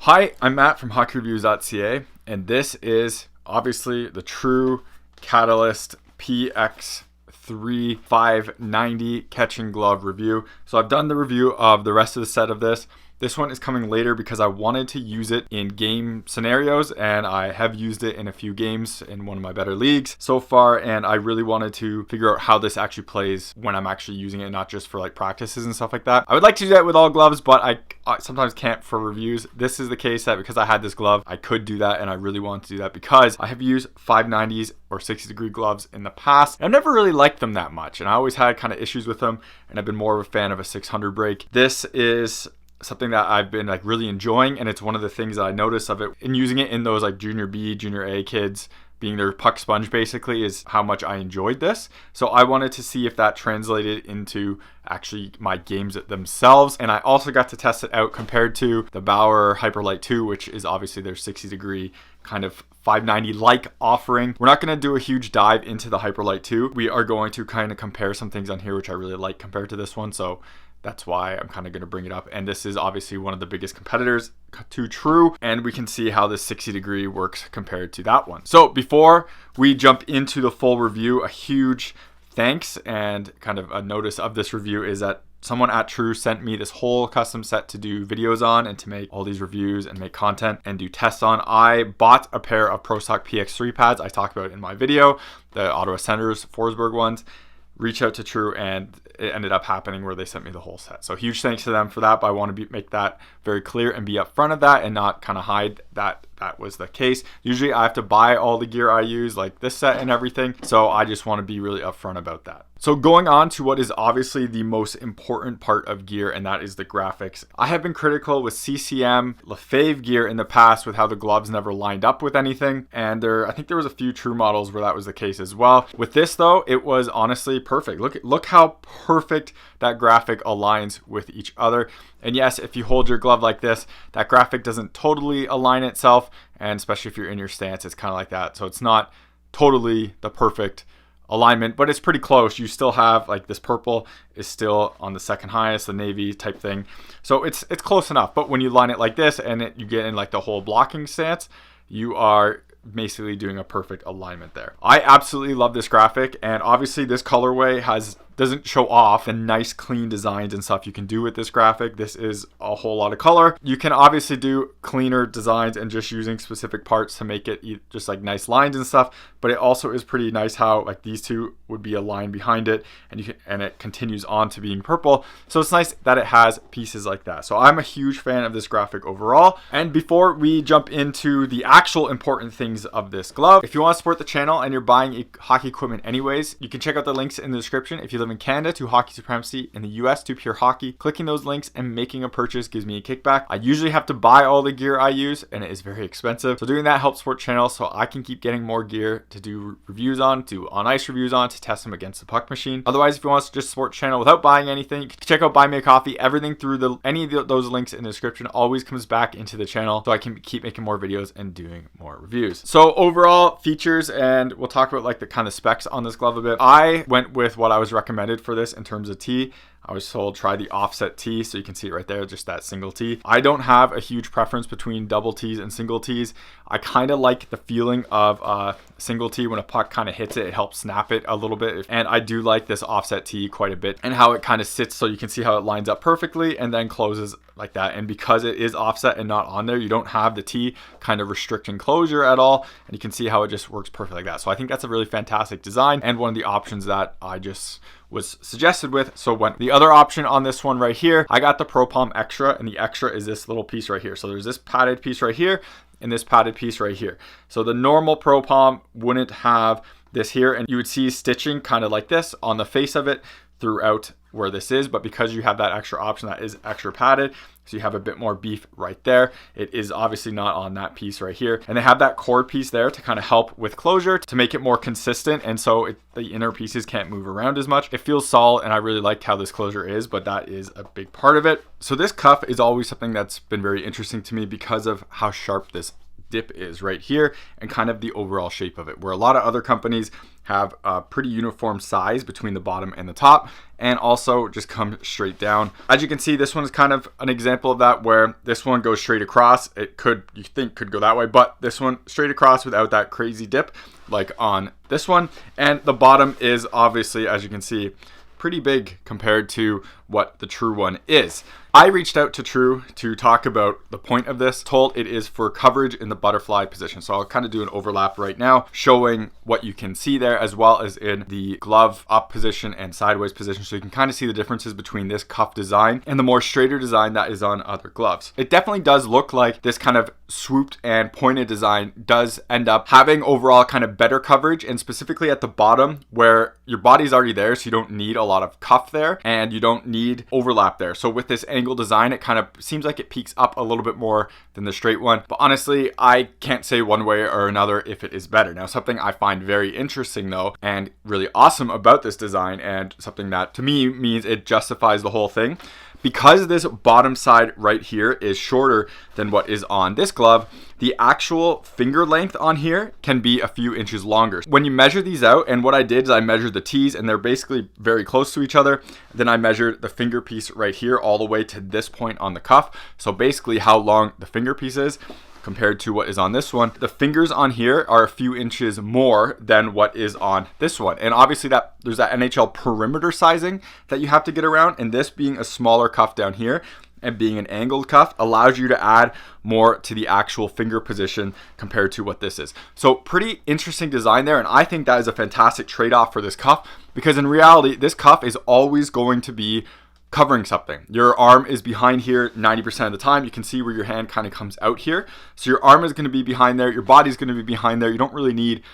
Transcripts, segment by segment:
Hi, I'm Matt from hockeyreviews.ca, and this is obviously the true Catalyst PX3 590 catching glove review. So I've done the review of the rest of the set of this. This one is coming later because I wanted to use it in game scenarios, and I have used it in a few games in one of my better leagues so far, and I really wanted to figure out how this actually plays when I'm actually using it, not just for like practices and stuff like that. I would like to do that with all gloves, but I sometimes can't for reviews. This is the case that because I had this glove, I could do that, and I really want to do that because I have used 590s or 60-degree gloves in the past. I've never really liked them that much, and I always had kind of issues with them, and I've been more of a fan of a 600 break. This is something that I've been like really enjoying, and it's one of the things that I notice of it in using it in those like junior B, junior A kids being their puck sponge basically, is how much I enjoyed this. So I wanted to see if that translated into actually my games themselves, and I also got to test it out compared to the Bauer Hyperlight 2, which is obviously their 60-degree kind of 590 like offering. We're not going to do a huge dive into the Hyperlight 2. We are going to kind of compare some things on here which I really like compared to this one, so that's why I'm kind of going to bring it up. And this is obviously one of the biggest competitors to True, and we can see how this 60-degree works compared to that one. So before we jump into the full review, a huge thanks and kind of a notice of this review is that someone at True sent me this whole custom set to do videos on and to make all these reviews and make content and do tests on. I bought a pair of Pro Stock PX3 pads I talked about in my video, the Ottawa Senators Forsberg ones. Reach out to True, and it ended up happening where they sent me the whole set. So huge thanks to them for that, but I want to make that very clear and be upfront of that and not kind of hide that that was the case. Usually I have to buy all the gear I use, like this set and everything, so I just want to be really upfront about that. So going on to what is obviously the most important part of gear, and that is the graphics. I have been critical with CCM Lefebvre gear in the past with how the gloves never lined up with anything, and I think there was a few True models where that was the case as well. With this though, it was honestly perfect. Look how perfect that graphic aligns with each other. And yes, if you hold your glove like this, that graphic doesn't totally align itself, and especially if you're in your stance, it's kind of like that. So it's not totally the perfect alignment, but it's pretty close. You still have like this purple is still on the second highest, the navy type thing. So it's close enough. But when you line it like this and you get in like the whole blocking stance, you are basically doing a perfect alignment there. I absolutely love this graphic, and obviously this colorway doesn't show off the nice clean designs and stuff you can do with this graphic. This is a whole lot of color. You can obviously do cleaner designs and just using specific parts to make it just like nice lines and stuff, but it also is pretty nice how like these two would be a line behind it, and it continues on to being purple. So it's nice that it has pieces like that. So I'm a huge fan of this graphic overall. And before we jump into the actual important things of this glove, if you want to support the channel and you're buying hockey equipment anyways, you can check out the links in the description. If you live in Canada, to Hockey Supremacy; in the US, to Pure Hockey. Clicking those links and making a purchase gives me a kickback. I usually have to buy all the gear I use, and it is very expensive. So doing that helps support the channel so I can keep getting more gear to do reviews on, do on-ice reviews on, to test them against the puck machine. Otherwise, if you want to just support the channel without buying anything, you can check out Buy Me a Coffee. Everything through any of those links in the description always comes back into the channel so I can keep making more videos and doing more reviews. So overall features, and we'll talk about like the kind of specs on this glove a bit. I went with what I was recommended for this in terms of tee. I was told try the offset tee, so you can see it right there, just that single tee. I don't have a huge preference between double tees and single tees. I kind of like the feeling of a single tee when a puck kind of hits it. It helps snap it a little bit, and I do like this offset tee quite a bit, and how it kind of sits, so you can see how it lines up perfectly and then closes like that. And because it is offset and not on there, you don't have the tee kind of restricting closure at all, and you can see how it just works perfect like that. So I think that's a really fantastic design, and one of the options that I just was suggested with. So when the other option on this one right here, I got the Pro Palm Extra, and the extra is this little piece right here. So there's this padded piece right here and this padded piece right here. So the normal Pro Palm wouldn't have this here, and you would see stitching kind of like this on the face of it throughout where this is, but because you have that extra option that is extra padded, so you have a bit more beef right there. It is obviously not on that piece right here, and they have that cord piece there to kind of help with closure to make it more consistent, and so the inner pieces can't move around as much. It feels solid, and I really liked how this closure is, but that is a big part of it. So this cuff is always something that's been very interesting to me because of how sharp this dip is right here, and kind of the overall shape of it, where a lot of other companies have a pretty uniform size between the bottom and the top, and also just come straight down. As you can see, this one is kind of an example of that, where this one goes straight across. It could, you think, could go that way, but this one straight across without that crazy dip like on this one. And the bottom is obviously, as you can see, pretty big compared to what the True one is. I reached out to True to talk about the point of this, told it is for coverage in the butterfly position. So I'll kind of do an overlap right now, showing what you can see there, as well as in the glove up position and sideways position. So you can kind of see the differences between this cuff design and the more straighter design that is on other gloves. It definitely does look like this kind of swooped and pointed design does end up having overall kind of better coverage, and specifically at the bottom where your body's already there, so you don't need a lot of cuff there and you don't need overlap there. So with this angle design, it kind of seems like it peaks up a little bit more than the straight one, but honestly I can't say one way or another if it is better. Now, something I find very interesting though, and really awesome about this design, and something that to me means it justifies the whole thing, because this bottom side right here is shorter than what is on this glove, the actual finger length on here can be a few inches longer. When you measure these out, and what I did is I measured the T's and they're basically very close to each other. Then I measured the finger piece right here all the way to this point on the cuff. So basically how long the finger piece is compared to what is on this one. The fingers on here are a few inches more than what is on this one. And obviously that there's that NHL perimeter sizing that you have to get around, and this being a smaller cuff down here and being an angled cuff allows you to add more to the actual finger position compared to what this is. So pretty interesting design there, and I think that is a fantastic trade-off for this cuff, because in reality this cuff is always going to be covering something. Your arm is behind here 90% of the time. You can see where your hand kind of comes out here. So your arm is going to be behind there. Your body's going to be behind there. You don't really need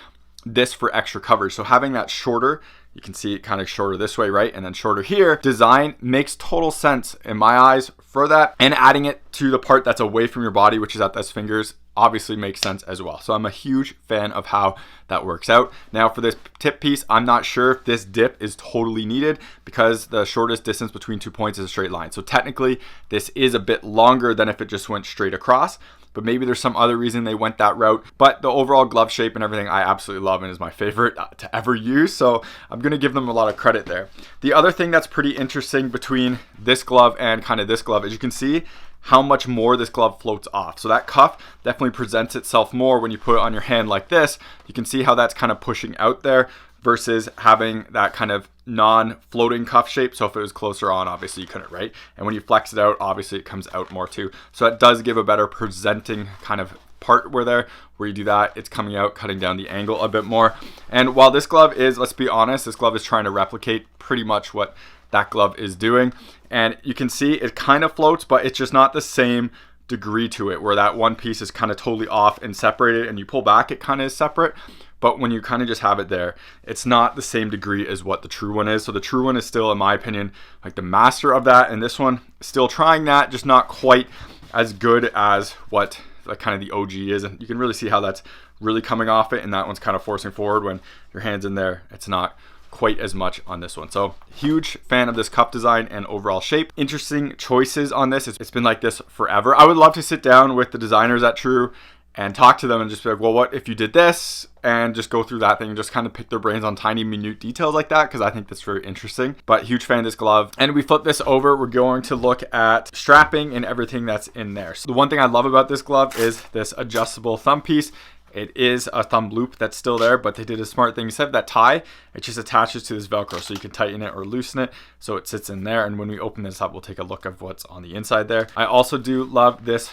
this for extra coverage. So having that shorter, you can see it kind of shorter this way, right? And then shorter here, design makes total sense in my eyes for that. And adding it to the part that's away from your body, which is at those fingers, obviously makes sense as well. So I'm a huge fan of how that works out. Now for this tip piece, I'm not sure if this dip is totally needed, because the shortest distance between 2 points is a straight line. So technically this is a bit longer than if it just went straight across, but maybe there's some other reason they went that route. But the overall glove shape and everything I absolutely love, and is my favorite to ever use. So I'm gonna give them a lot of credit there. The other thing that's pretty interesting between this glove and kind of this glove is you can see how much more this glove floats off. So that cuff definitely presents itself more when you put it on your hand like this. You can see how that's kind of pushing out there versus having that kind of non-floating cuff shape. So if it was closer on, obviously you couldn't, right? And when you flex it out, obviously it comes out more too. So it does give a better presenting kind of part where you do that, it's coming out, cutting down the angle a bit more. And while this glove is, let's be honest, this glove is trying to replicate pretty much what that glove is doing. And you can see it kind of floats, but it's just not the same degree to it, where that one piece is kind of totally off and separated, and you pull back, it kind of is separate. But when you kind of just have it there, it's not the same degree as what the True one is. So the True one is still, in my opinion, like the master of that. And this one, still trying that, just not quite as good as what like kind of the OG is. And you can really see how that's really coming off it. And that one's kind of forcing forward when your hand's in there. It's not quite as much on this one. So huge fan of this cuff design and overall shape. Interesting choices on this. It's been like this forever. I would love to sit down with the designers at True and talk to them and just be like, well, what if you did this? And just go through that thing and just kind of pick their brains on tiny minute details like that, because I think that's very interesting. But huge fan of this glove. And we flip this over, we're going to look at strapping and everything that's in there. So the one thing I love about this glove is this adjustable thumb piece. It is a thumb loop that's still there, but they did a smart thing. Instead of that tie, it just attaches to this Velcro, so you can tighten it or loosen it so it sits in there. And when we open this up, we'll take a look at what's on the inside there. I also do love this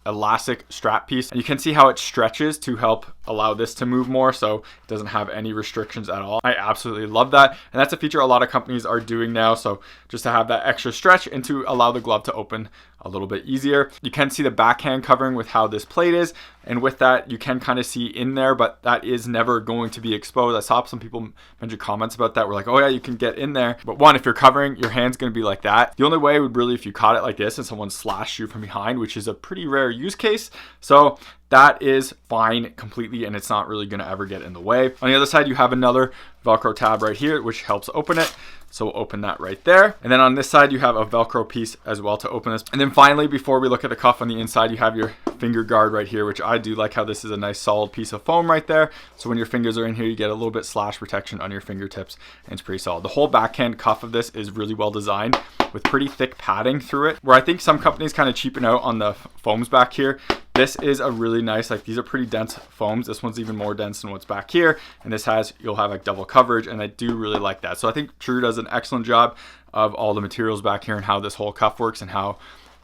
elastic strap piece, and you can see how it stretches to help allow this to move more, so it doesn't have any restrictions at all. I absolutely love that, and that's a feature a lot of companies are doing now, so just to have that extra stretch and to allow the glove to open a little bit easier. You can see the backhand covering with how this plate is, and with that you can kind of see in there, but that is never going to be exposed. I saw some people mention comments about that. We're like, oh yeah, you can get in there, but one, if you're covering, your hand's going to be like that. The only way would really if you caught it like this and someone slashed you from behind, which is a pretty rare use case. So that is fine completely, and it's not really going to ever get in the way. On the other side, you have another Velcro tab right here, which helps open it. So we'll open that right there. And then on this side, you have a Velcro piece as well to open this. And then finally, before we look at the cuff on the inside, you have your finger guard right here, which I do like how this is a nice solid piece of foam right there. So when your fingers are in here, you get a little bit slash protection on your fingertips, and it's pretty solid. The whole backhand cuff of this is really well designed with pretty thick padding through it, where I think some companies kind of cheapen out on the foams back here. This is a really nice, like these are pretty dense foams. This one's even more dense than what's back here. And this you'll have like double coverage, and I do really like that. So I think True does an excellent job of all the materials back here and how this whole cuff works and how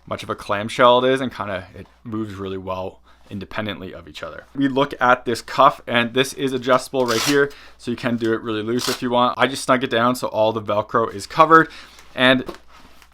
much of a clamshell it is, and kind of it moves really well independently of each other. We look at this cuff, and this is adjustable right here. So you can do it really loose if you want. I just snug it down so all the Velcro is covered, and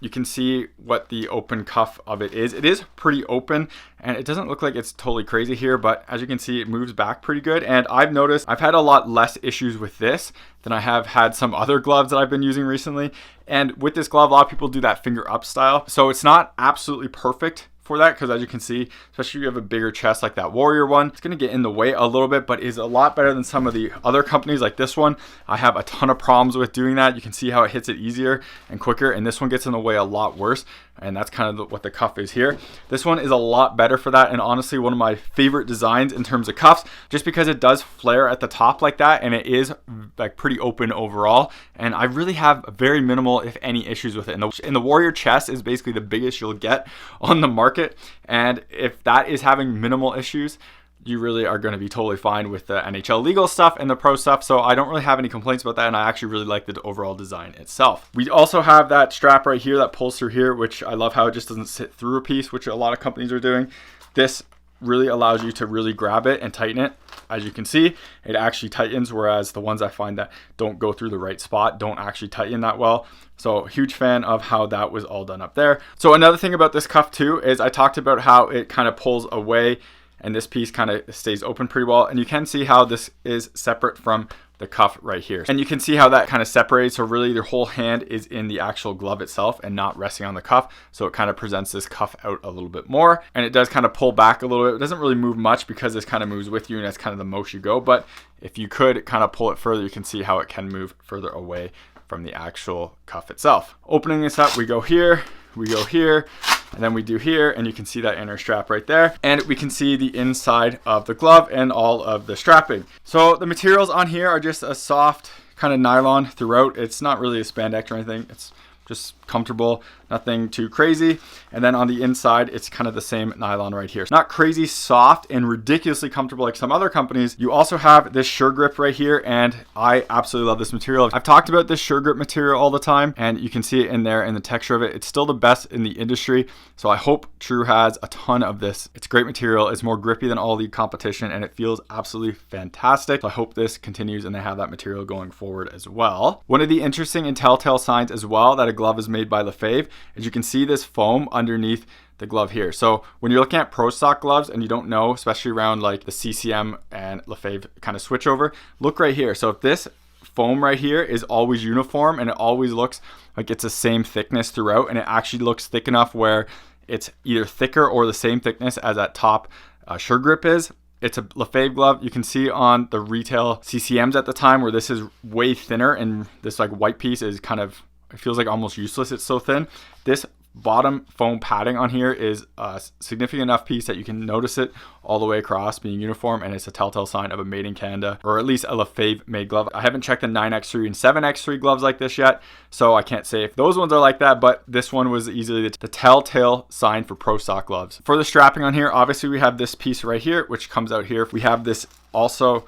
you can see what the open cuff of it is. It is pretty open, and it doesn't look like it's totally crazy here, but as you can see, it moves back pretty good. And I've noticed I've had a lot less issues with this than I have had some other gloves that I've been using recently. And with this glove, a lot of people do that finger up style. So it's not absolutely perfect for that, because as you can see, especially if you have a bigger chest like that Warrior one, it's going to get in the way a little bit, but is a lot better than some of the other companies like this one. I have a ton of problems with doing that. You can see how it hits it easier and quicker, and this one gets in the way a lot worse. And that's kind of what the cuff is here. This one is a lot better for that, and honestly one of my favorite designs in terms of cuffs, just because it does flare at the top like that, and it is like pretty open overall, and I really have very minimal if any issues with it. And the Warrior chest is basically the biggest you'll get on the market, and if that is having minimal issues, you really are going to be totally fine with the NHL legal stuff and the pro stuff. So I don't really have any complaints about that, and I actually really like the overall design itself. We also have that strap right here that pulls through here, which I love how it just doesn't sit through a piece, which a lot of companies are doing. This really allows you to really grab it and tighten it. As you can see, it actually tightens, whereas the ones I find that don't go through the right spot don't actually tighten that well. So huge fan of how that was all done up there. So another thing about this cuff too is I talked about how it kind of pulls away, and this piece kind of stays open pretty well. And you can see how this is separate from the cuff right here. And you can see how that kind of separates. So really your whole hand is in the actual glove itself and not resting on the cuff. So it kind of presents this cuff out a little bit more. And it does kind of pull back a little bit. It doesn't really move much because this kind of moves with you, and that's kind of the most you go. But if you could kind of pull it further, you can see how it can move further away from the actual cuff itself. Opening this up, we go here, and then we do here, and you can see that inner strap right there, and we can see the inside of the glove and all of the strapping. So the materials on here are just a soft kind of nylon throughout. It's not really a spandex or anything. It's just comfortable, nothing too crazy. And then on the inside, it's kind of the same nylon right here. Not crazy soft and ridiculously comfortable like some other companies. You also have this Sure Grip right here, and I absolutely love this material. I've talked about this Sure Grip material all the time, and you can see it in there in the texture of it. It's still the best in the industry, so I hope True has a ton of this. It's great material. It's more grippy than all the competition, and it feels absolutely fantastic. So I hope this continues and they have that material going forward as well. One of the interesting and telltale signs as well that a glove is made by Lefebvre is you can see this foam underneath the glove here. So when you're looking at pro stock gloves and you don't know, especially around like the CCM and Lefebvre kind of switch over, look right here. So if this foam right here is always uniform and it always looks like it's the same thickness throughout, and it actually looks thick enough where it's either thicker or the same thickness as that top Sure Grip is, it's a Lefebvre glove. You can see on the retail CCMs at the time where this is way thinner, and this like white piece is kind of, it feels like almost useless. It's so thin. This bottom foam padding on here is a significant enough piece that you can notice it all the way across being uniform, and it's a telltale sign of a made in Canada, or at least a Lefebvre made glove. I haven't checked the 9x3 and 7x3 gloves like this yet, so I can't say if those ones are like that, but this one was easily the telltale sign for pro stock gloves. For the strapping on here, obviously we have this piece right here which comes out here. We have this also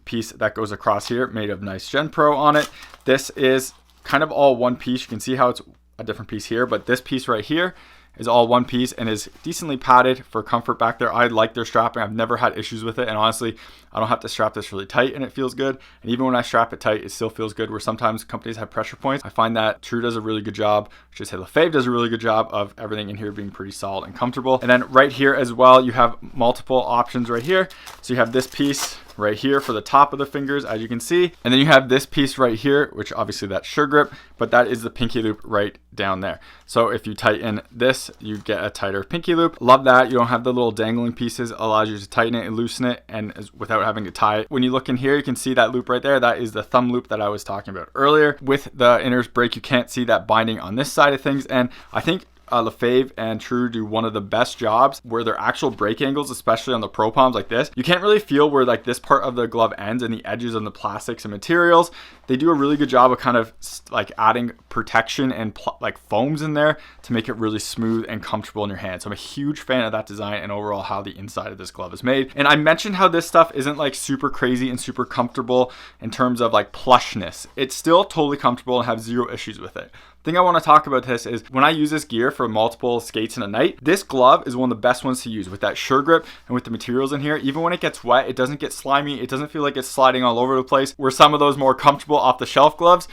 piece that goes across here made of nice Gen Pro on it. This is kind of all one piece. You can see how it's a different piece here, but this piece right here is all one piece and is decently padded for comfort back there. I like their strapping. I've never had issues with it, and honestly, I don't have to strap this really tight and it feels good. And even when I strap it tight, it still feels good, where sometimes companies have pressure points. I find that True does a really good job, I should say Lefebvre does a really good job of everything in here being pretty solid and comfortable. And then right here as well, you have multiple options right here. So you have this piece right here for the top of the fingers, as you can see, and then you have this piece right here, which obviously that's Sure Grip, but that is the pinky loop right down there. So if you tighten this, you get a tighter pinky loop. Love that. You don't have the little dangling pieces. Allows you to tighten it and loosen it, and without having to tie it. When you look in here, you can see that loop right there. That is the thumb loop that I was talking about earlier. With the inner break, you can't see that binding on this side of things, and I think Lefebvre and True do one of the best jobs where their actual break angles, especially on the pro palms like this, you can't really feel where like this part of the glove ends and the edges on the plastics and materials. They do a really good job of kind of like adding protection and like foams in there to make it really smooth and comfortable in your hand. So I'm a huge fan of that design and overall how the inside of this glove is made. And I mentioned how this stuff isn't like super crazy and super comfortable in terms of like plushness. It's still totally comfortable and have zero issues with it. Thing I want to talk about this is when I use this gear for multiple skates in a night, this glove is one of the best ones to use with that sure grip and with the materials in here. Even when it gets wet, it doesn't get slimy. It doesn't feel like it's sliding all over the place, where some of those more comfortable off the shelf gloves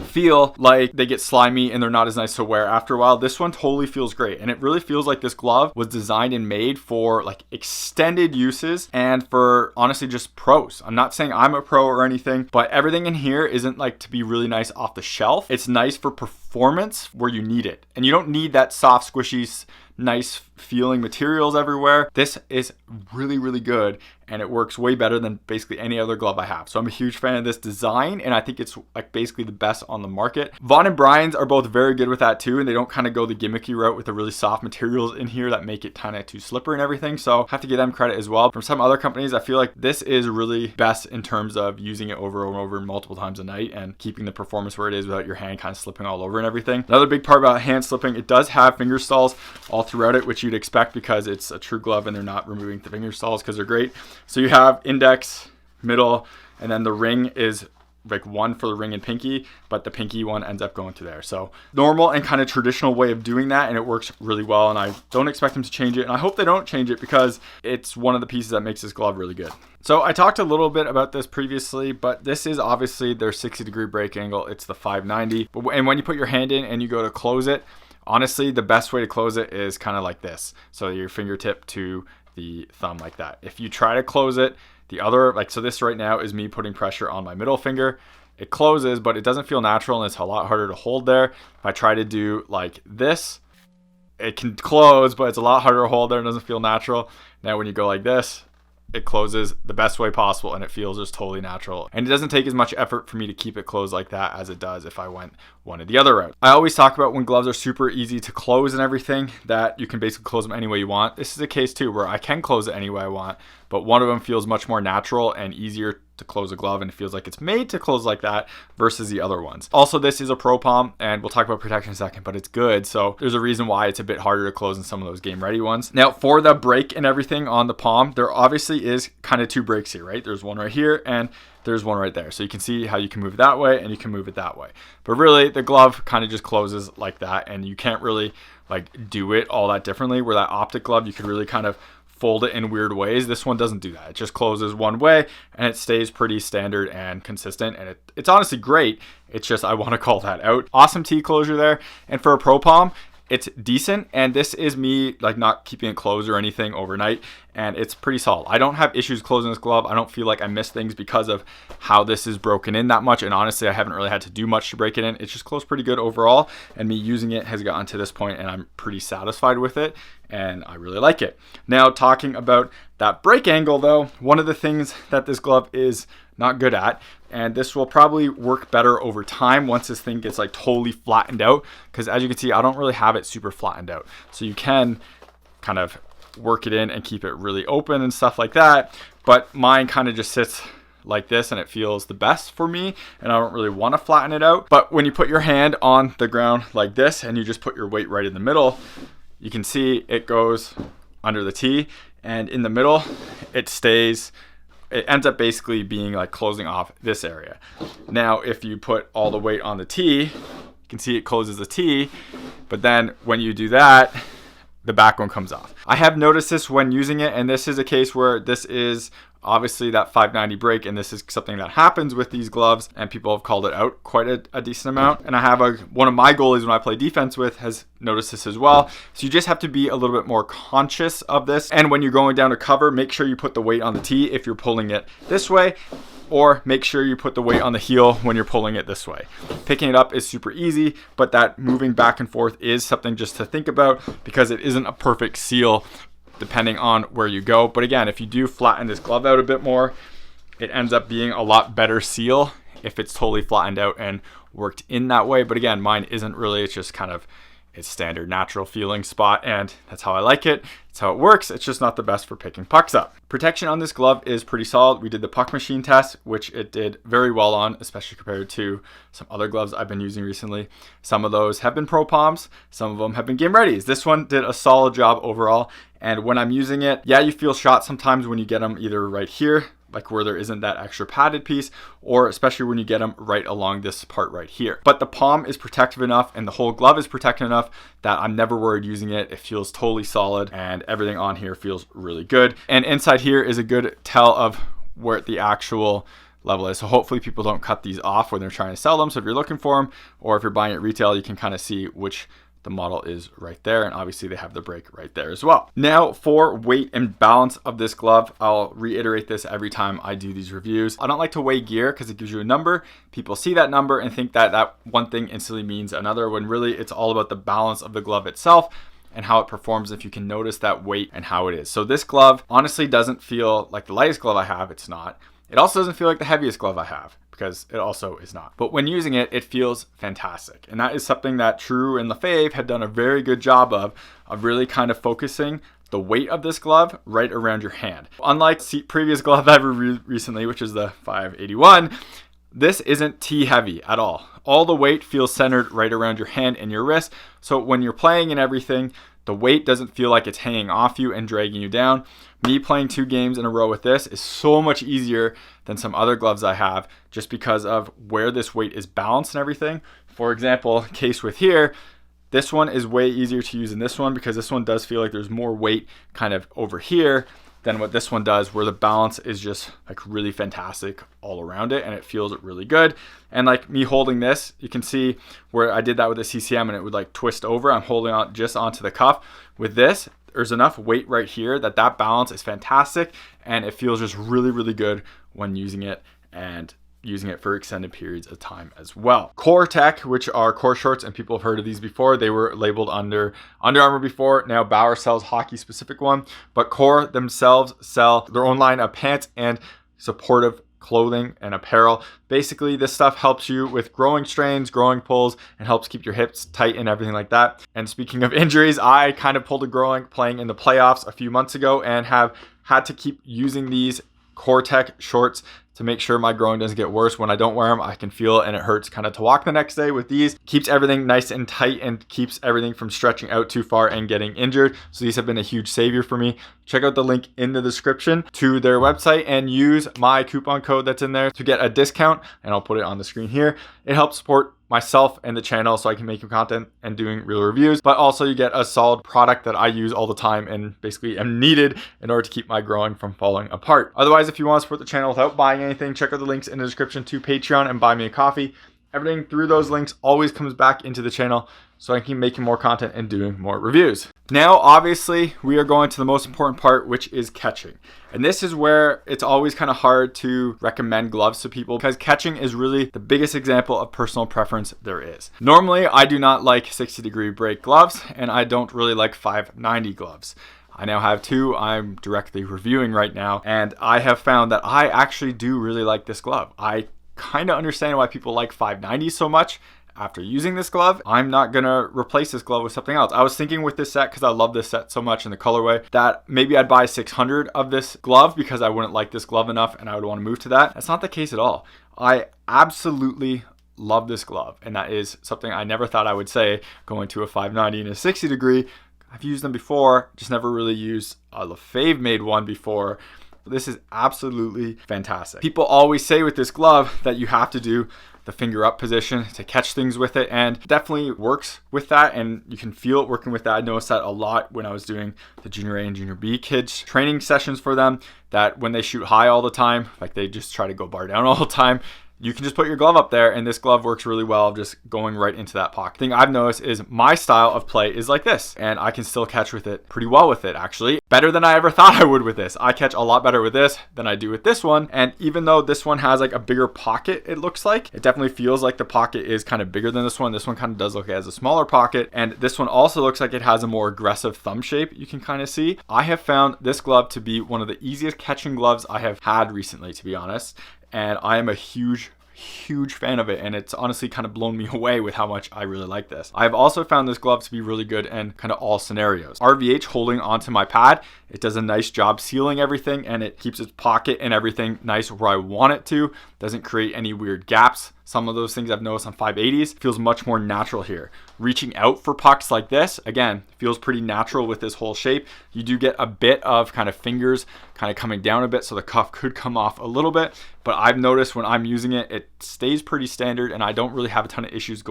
feel like they get slimy and they're not as nice to wear after a while. This one totally feels great, and it really feels like this glove was designed and made for like extended uses and for honestly just pros. I'm not saying I'm a pro or anything, but everything in here isn't like to be really nice off the shelf. It's nice for performance where you need it, and you don't need that soft, squishy, nice feeling materials everywhere. This is really, really good, and it works way better than basically any other glove I have. So I'm a huge fan of this design, and I think it's like basically the best on the market. Vaughn and Brian's are both very good with that too, and they don't kind of go the gimmicky route with the really soft materials in here that make it kind of too slippery and everything. So I have to give them credit as well. From some other companies, I feel like this is really best in terms of using it over and over multiple times a night and keeping the performance where it is without your hand kind of slipping all over and everything. Another big part about hand slipping, it does have finger stalls all throughout it, which you'd expect because it's a true glove and they're not removing the finger stalls because they're great. So you have index, middle, and then the ring is like one for the ring and pinky, but the pinky one ends up going to there. So normal and kind of traditional way of doing that, and it works really well, and I don't expect them to change it, and I hope they don't change it because it's one of the pieces that makes this glove really good. So I talked a little bit about this previously, but this is obviously their 60-degree break angle. It's the 590, and when you put your hand in and you go to close it, honestly, the best way to close it is kind of like this. So your fingertip to the thumb like that. If you try to close it the other, like, so this right now is me putting pressure on my middle finger. It closes, but it doesn't feel natural and it's a lot harder to hold there. If I try to do like this, it can close, but it's a lot harder to hold there and doesn't feel natural. Now when you go like this, it closes the best way possible and it feels just totally natural. And it doesn't take as much effort for me to keep it closed like that as it does if I went one of the other route. I always talk about when gloves are super easy to close and everything, that you can basically close them any way you want. This is a case too where I can close it any way I want, but one of them feels much more natural and easier to close a glove, and it feels like it's made to close like that versus the other ones. Also, this is a pro palm, and we'll talk about protection in a second, but it's good. So there's a reason why it's a bit harder to close than some of those game ready ones. Now for the break and everything on the palm, there obviously is kind of two breaks here, right? There's one right here and there's one right there. So you can see how you can move it that way and you can move it that way. But really the glove kind of just closes like that, and you can't really like do it all that differently, where that optic glove, you could really kind of fold it in weird ways. This one doesn't do that. It just closes one way and it stays pretty standard and consistent, and it's honestly great. It's just I want to call that out. Awesome T closure there, and for a pro palm, it's decent, and this is me like not keeping it closed or anything overnight, and it's pretty solid. I don't have issues closing this glove. I don't feel like I miss things because of how this is broken in that much, and honestly I haven't really had to do much to break it in. It's just closed pretty good overall, and me using it has gotten to this point and I'm pretty satisfied with it, and I really like it. Now talking about that break angle though, one of the things that this glove is not good at, and this will probably work better over time once this thing gets like totally flattened out, because as you can see I don't really have it super flattened out, so you can kind of work it in and keep it really open and stuff like that, but mine kind of just sits like this and it feels the best for me, and I don't really want to flatten it out. But when you put your hand on the ground like this and you just put your weight right in the middle, you can see it goes under the T, and in the middle it stays. It ends up basically being like closing off this area. Now if you put all the weight on the T, you can see it closes the T, but then when you do that, the back one comes off. I have noticed this when using it, and this is a case where this is obviously that 590 break, and this is something that happens with these gloves, and people have called it out quite a decent amount. And I have one of my goalies when I play defense with has noticed this as well. So you just have to be a little bit more conscious of this, and when you're going down to cover, make sure you put the weight on the T if you're pulling it this way, or make sure you put the weight on the heel when you're pulling it this way. Picking it up is super easy, but that moving back and forth is something just to think about, because it isn't a perfect seal depending on where you go. But again, if you do flatten this glove out a bit more, it ends up being a lot better seal if it's totally flattened out and worked in that way. But again, mine isn't really. It's just kind of, its standard natural feeling spot, and that's how I like it. It's how it works. It's just not the best for picking pucks up. Protection on this glove is pretty solid. We did the puck machine test, which it did very well on, especially compared to some other gloves I've been using recently. Some of those have been Pro Palms, some of them have been Game Readies. This one did a solid job overall, and when I'm using it, yeah, you feel shot sometimes when you get them either right here, like where there isn't that extra padded piece, or especially when you get them right along this part right here. But the palm is protective enough and the whole glove is protective enough that I'm never worried using it. It feels totally solid and everything on here feels really good. And inside here is a good tell of where the actual level is. So hopefully people don't cut these off when they're trying to sell them. So if you're looking for them, or if you're buying at retail, you can kind of see which the model is right there, and obviously they have the break right there as well. Now for weight and balance of this glove, I'll reiterate this every time I do these reviews. I don't like to weigh gear because it gives you a number. People see that number and think that that one thing instantly means another, when really it's all about the balance of the glove itself and how it performs, if you can notice that weight and how it is. So this glove honestly doesn't feel like the lightest glove I have. It's not. It also doesn't feel like the heaviest glove I have, because it also is not. But when using it, it feels fantastic. And that is something that True and LaFave had done a very good job of really kind of focusing the weight of this glove right around your hand. Unlike the previous glove I've reviewed recently, which is the 581, this isn't T heavy at all. All the weight feels centered right around your hand and your wrist. So when you're playing and everything, the weight doesn't feel like it's hanging off you and dragging you down. Me playing 2 games in a row with this is so much easier than some other gloves I have, just because of where this weight is balanced and everything. For example, case with here, this one is way easier to use than this one, because this one does feel like there's more weight kind of over here than what this one does, where the balance is just like really fantastic all around it and it feels really good. And like me holding this, you can see where I did that with the CCM and it would like twist over. I'm holding on just onto the cuff. With this, there's enough weight right here that that balance is fantastic, and it feels just really, really good when using it and using it for extended periods of time as well. Core Tech, which are core shorts, and people have heard of these before. They were labeled under Under Armour before. Now Bauer sells hockey specific one, but Core themselves sell their own line of pants and supportive clothing and apparel. Basically, this stuff helps you with growing strains, growing pulls, and helps keep your hips tight and everything like that. And speaking of injuries, I kind of pulled a growing playing in the playoffs a few months ago and have had to keep using these Core Tech shorts to make sure my growing doesn't get worse. When I don't wear them, I can feel it and it hurts kind of to walk the next day. With these, keeps everything nice and tight and keeps everything from stretching out too far and getting injured. So these have been a huge savior for me. Check out the link in the description to their website and use my coupon code that's in there to get a discount, and I'll put it on the screen here. It helps support myself and the channel so I can make content and doing real reviews, but also you get a solid product that I use all the time and basically am needed in order to keep my growing from falling apart. Otherwise, if you want to support the channel without buying anything, check out the links in the description to Patreon and buy me a coffee. Everything through those links always comes back into the channel so I can keep making more content and doing more reviews. Now, obviously, we are going to the most important part, which is catching. And this is where it's always kind of hard to recommend gloves to people, because catching is really the biggest example of personal preference there is. Normally, I do not like 60-degree break gloves, and I don't really like 590 gloves. I now have 2 I'm directly reviewing right now, and I have found that I actually do really like this glove. I kind of understand why people like 590 so much. After using this glove, I'm not gonna replace this glove with something else. I was thinking with this set, because I love this set so much in the colorway, that maybe I'd buy 600 of this glove because I wouldn't like this glove enough and I would want to move to that. That's not the case at all. I absolutely love this glove, and that is something I never thought I would say going to a 590 and a 60 degree. I've used them before, just never really used a LaFave made one before. This is absolutely fantastic. People always say with this glove that you have to do the finger up position to catch things with it, and definitely works with that, and you can feel it working with that. I noticed that a lot when I was doing the junior A and junior B kids training sessions for them, that when they shoot high all the time, like they just try to go bar down all the time, you can just put your glove up there, and this glove works really well just going right into that pocket. The thing I've noticed is my style of play is like this, and I can still catch with it pretty well with it, actually. Better than I ever thought I would with this. I catch a lot better with this than I do with this one, and even though this one has like a bigger pocket, it looks like, it definitely feels like the pocket is kind of bigger than this one. This one kind of does look like it has a smaller pocket, and this one also looks like it has a more aggressive thumb shape, you can kind of see. I have found this glove to be one of the easiest catching gloves I have had recently, to be honest. And I am a huge huge fan of it, and it's honestly kind of blown me away with how much I really like this. I've also found this glove to be really good in kind of all scenarios. RVH holding onto my pad, it does a nice job sealing everything, and it keeps its pocket and everything nice where I want it to. Doesn't create any weird gaps. Some of those things I've noticed on 580s feels much more natural here. Reaching out for pucks like this, again, feels pretty natural with this whole shape. You do get a bit of kind of fingers kind of coming down a bit, so the cuff could come off a little bit, but I've noticed when I'm using it, it stays pretty standard, and I don't really have a ton of issues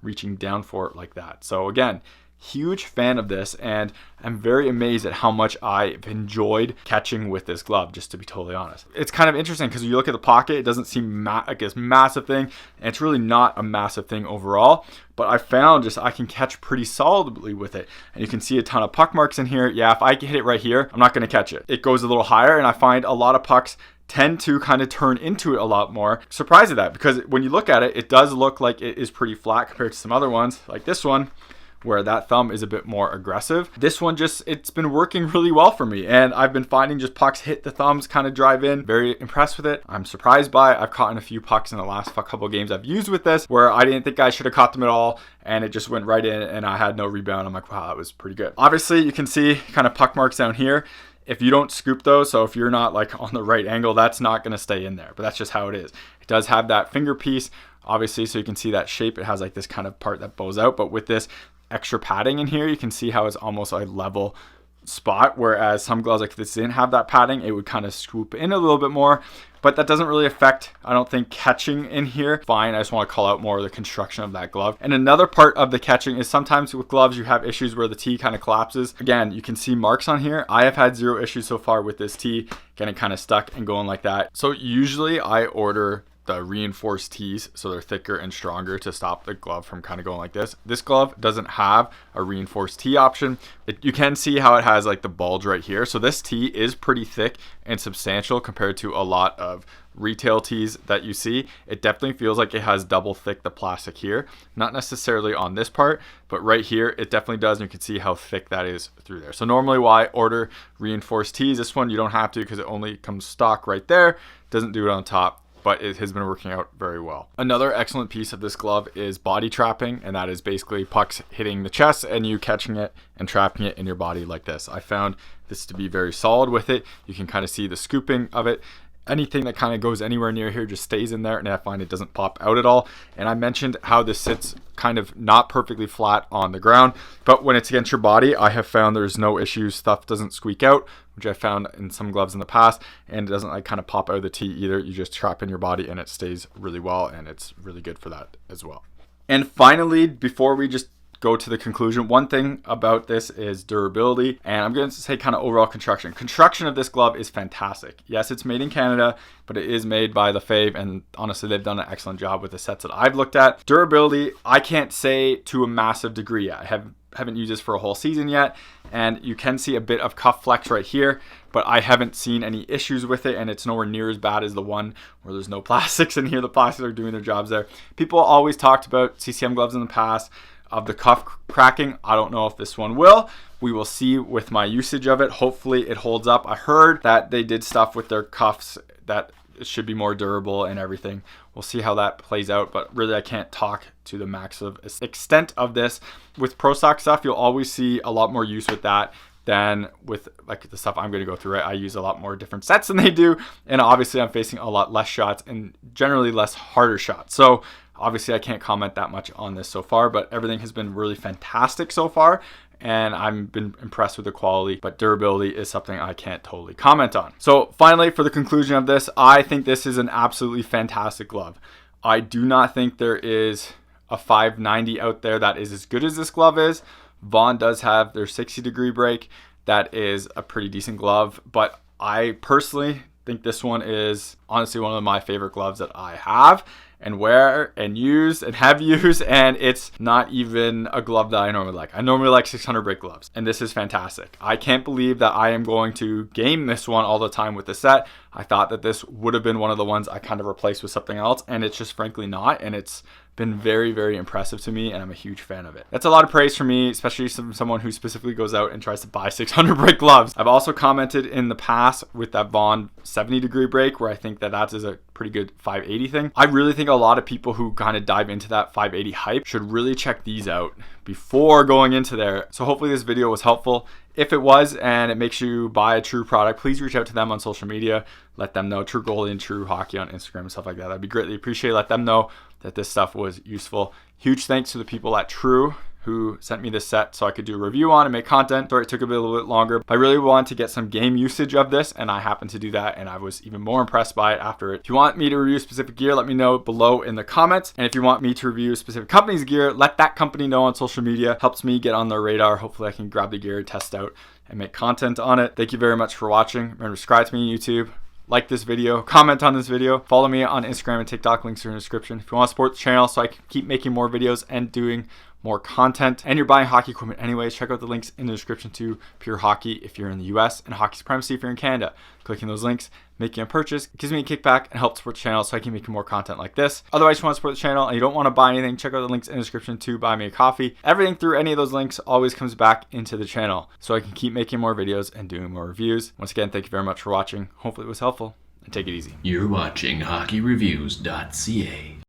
reaching down for it like that. So again, huge fan of this, and I'm very amazed at how much I've enjoyed catching with this glove, just to be totally honest. It's kind of interesting because you look at the pocket, it doesn't seem like this massive thing, and it's really not a massive thing overall, but I found just I can catch pretty solidly with it. And you can see a ton of puck marks in here. Yeah, if I hit it right here, I'm not going to catch it. It goes a little higher, and I find a lot of pucks tend to kind of turn into it a lot more. Surprised at that, because when you look at it, it does look like it is pretty flat compared to some other ones, like this one, where that thumb is a bit more aggressive. This one it's been working really well for me, and I've been finding just pucks hit the thumbs, kind of drive in. Very impressed with it. I'm surprised by it. I've caught in a few pucks in the last couple of games I've used with this where I didn't think I should have caught them at all, and it just went right in and I had no rebound. I'm like, wow, that was pretty good. Obviously, you can see kind of puck marks down here. If you don't scoop those, so if you're not like on the right angle, that's not going to stay in there, but that's just how it is. It does have that finger piece, obviously, so you can see that shape. It has like this kind of part that bows out, but with this extra padding in here, you can see how it's almost a level spot, whereas some gloves like this didn't have that padding, it would kind of swoop in a little bit more, but that doesn't really affect, I don't think, catching in here. Fine, I just want to call out more of the construction of that glove. And another part of the catching is sometimes with gloves you have issues where the tee kind of collapses. Again, you can see marks on here. I have had zero issues so far with this tee getting kind of stuck and going like that. So usually I order the reinforced tees, so they're thicker and stronger to stop the glove from kind of going like this. This glove doesn't have a reinforced tee option. You can see how it has like the bulge right here. So this tee is pretty thick and substantial compared to a lot of retail tees that you see. It definitely feels like it has double thick the plastic here. Not necessarily on this part, but right here it definitely does, and you can see how thick that is through there. So normally why I order reinforced tees, this one you don't have to because it only comes stock right there. Doesn't do it on top, but it has been working out very well. Another excellent piece of this glove is body trapping, and that is basically pucks hitting the chest and you catching it and trapping it in your body like this. I found this to be very solid with it. You can kind of see the scooping of it. Anything that kind of goes anywhere near here just stays in there, and I find it doesn't pop out at all. And I mentioned how this sits kind of not perfectly flat on the ground, but when it's against your body, I have found there's no issues. Stuff doesn't squeak out, which I found in some gloves in the past, and it doesn't like kind of pop out of the tee either. You just trap in your body and it stays really well, and it's really good for that as well. And finally, before we just go to the conclusion, one thing about this is durability, and I'm going to say kind of overall construction. Construction of this glove is fantastic. Yes, it's made in Canada, but it is made by the Fave, and honestly, they've done an excellent job with the sets that I've looked at. Durability, I can't say to a massive degree yet. I haven't used this for a whole season yet, and you can see a bit of cuff flex right here, but I haven't seen any issues with it, and it's nowhere near as bad as the one where there's no plastics in here. The plastics are doing their jobs there. People always talked about CCM gloves in the past of the cuff cracking. I don't know if this one will. We will see with my usage of it. Hopefully it holds up. I heard that they did stuff with their cuffs that it should be more durable and everything. We'll see how that plays out, but really I can't talk to the max of extent of this. With Pro Stock stuff, you'll always see a lot more use with that than with like the stuff I'm going to go through. Right? I use a lot more different sets than they do, and obviously I'm facing a lot less shots and generally less harder shots. So obviously I can't comment that much on this so far, but everything has been really fantastic so far, and I've been impressed with the quality, but durability is something I can't totally comment on. So finally, for the conclusion of this, I think this is an absolutely fantastic glove. I do not think there is a 590 out there that is as good as this glove is. Vaughn does have their 60-degree break. That is a pretty decent glove, but I personally think this one is honestly one of my favorite gloves that I have and wear and use and have used, and it's not even a glove that I normally like. I normally like 600 break gloves, and this is fantastic. I can't believe that I am going to game this one all the time with the set. I thought that this would have been one of the ones I kind of replaced with something else, and it's just frankly not, and it's been very, very impressive to me, and I'm a huge fan of it. That's a lot of praise for me, especially from someone who specifically goes out and tries to buy 600 break gloves. I've also commented in the past with that Vaughn 70-degree break, where I think that is a pretty good 580 thing. I really think a lot of people who kind of dive into that 580 hype should really check these out before going into there. So hopefully this video was helpful. If it was and it makes you buy a True product, please reach out to them on social media. Let them know, True Goalie and True Hockey on Instagram and stuff like that. That'd be greatly appreciated. Let them know that this stuff was useful. Huge thanks to the people at True who sent me this set so I could do a review on and make content. Sorry it took a little bit longer, but I really wanted to get some game usage of this, and I happened to do that, and I was even more impressed by it after it. If you want me to review specific gear, let me know below in the comments. And if you want me to review specific company's gear, let that company know on social media. Helps me get on their radar. Hopefully I can grab the gear, test out, and make content on it. Thank you very much for watching. Remember to subscribe to me on YouTube. Like this video, comment on this video, follow me on Instagram and TikTok, links are in the description. If you want to support the channel so I can keep making more videos and doing more content, and you're buying hockey equipment anyways, check out the links in the description to Pure Hockey if you're in the US, and Hockey Supremacy if you're in Canada. Clicking those links, making a purchase, gives me a kickback and helps support the channel so I can make more content like this. Otherwise, if you want to support the channel and you don't want to buy anything, check out the links in the description to buy me a coffee. Everything through any of those links always comes back into the channel so I can keep making more videos and doing more reviews. Once again, thank you very much for watching. Hopefully it was helpful, and take it easy. You're watching HockeyReviews.ca.